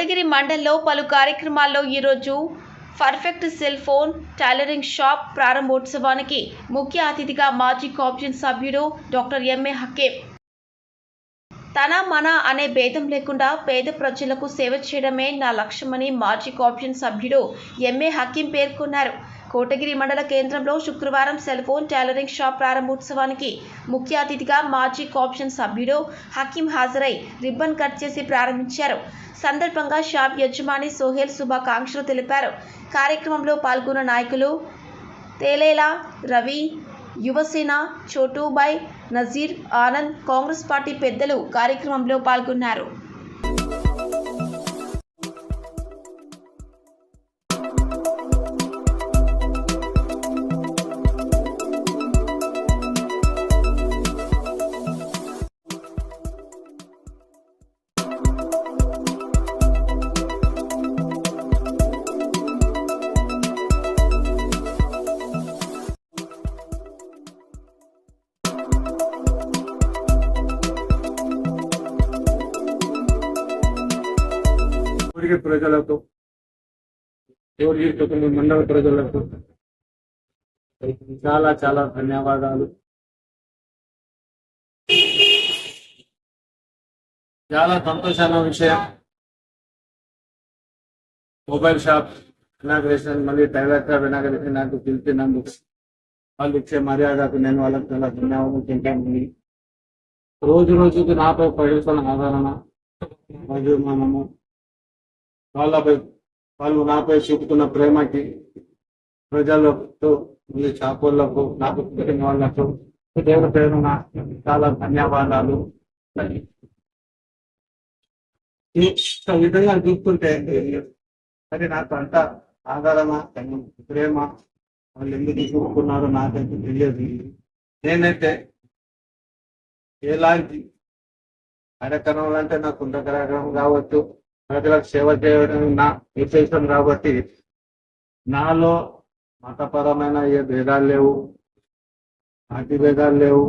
కోటగిరి మండలంలో పలు కార్యక్రమాల్లో ఈరోజు perfect cell phone tailoring shop ప్రారంభోత్సవానికి ముఖ్య అతిథిగా మాజీ కాప్షన్ సభ్యుడు డాక్టర్ ఎంఏ హకీం తన మన అనే భేదం లేకుండా పేద ప్రజలకు సేవ చేయడమే నా లక్ష్యమని మాజీ కాప్షన్ సభ్యుడు ఎంఏ హకీం పేర్కొన్నారు. కోటగిరి మండల కేంద్రంలో శుక్రవారం సెల్ ఫోన్ టైలరింగ్ షాప్ ప్రారంభోత్సవానికి ముఖ్య అతిథిగా మాజీ కాప్షన్ సభ్యుడు హకీం హాజరై రిబ్బన్ కట్ చేసి ప్రారంభించారు. సందర్భంగా షాప్ యజమాని సోహెల్ శుభాకాంక్షలు తెలిపారు. కార్యక్రమంలో పాల్గొన్న నాయకులు తేలేలా రవి, యువసేన, చోటూబాయ్, నజీర్, ఆనంద్, కాంగ్రెస్ పార్టీ పెద్దలు కార్యక్రమంలో పాల్గొన్నారు. ప్రజలకు మండల ప్రజలకు చాలా చాలా ధన్యవాదాలు. చాలా సంతోషమైన విషయం. మొబైల్ షాప్ ఇనాగ్రేషన్ మళ్ళీ టైలర్ షాప్ ఇనాగ్రేషన్ నాకు పిలిచినందుకు వాళ్ళు ఇచ్చే మర్యాదకు నేను వాళ్ళకి చాలా ధన్యవాదాలు తింటాను. రోజు రోజుకి నాపై పడుతున్న ఆదరణ మరియు మనము వాళ్ళు నాపై చూపుతున్న ప్రేమకి ప్రజలకు షాపులకు నాకు పుట్టిన వాళ్ళకు దేవుడి పేరున చాలా ధన్యవాదాలు. ఈ విధంగా చూస్తుంటే మరి నాకు అంత ఆదరణ ప్రేమ వాళ్ళు ఎందుకు చూపుకున్నారో నాకైతే తెలియదు. నేనైతే ఎలాంటి కార్యక్రమాలు అంటే నాకు కుండ కార్యక్రమం కావచ్చు, ప్రజలకు సేవ చేయడం నా ఉద్దేశం కాబట్టి నాలో మతపరమైన ఏ భేదాలు లేవు, పార్టీ భేదాలు లేవు.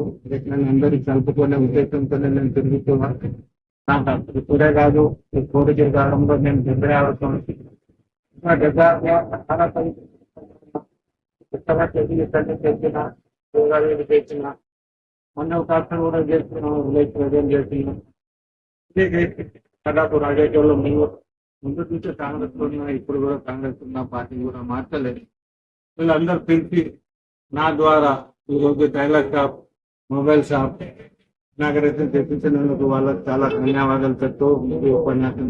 నేను అందరికీ కలుపుకునే ఉద్దేశంతో నేను తిరుగుతున్నాను. నాకు ఇప్పుడే కాదు, కోరిక కాలంలో నేను చెప్పిన చేసిన మొన్న ఒక అర్థం కూడా చేస్తున్నాం, ప్రజలు చేస్తున్నాం. దాదాపు రాజకీయాల్లో ముందు నుంచే కాంగ్రెస్ ఉన్నా, ఇప్పుడు కూడా కాంగ్రెస్ ఉన్న పార్టీ కూడా మార్చలేదు. వీళ్ళందరూ పిలిచి నా ద్వారా ఈరోజు tailor shop, mobile shop inauguration తెప్పించినందుకు వాళ్ళకి చాలా ధన్యవాదాలు చెప్తూ ఉపన్యాసం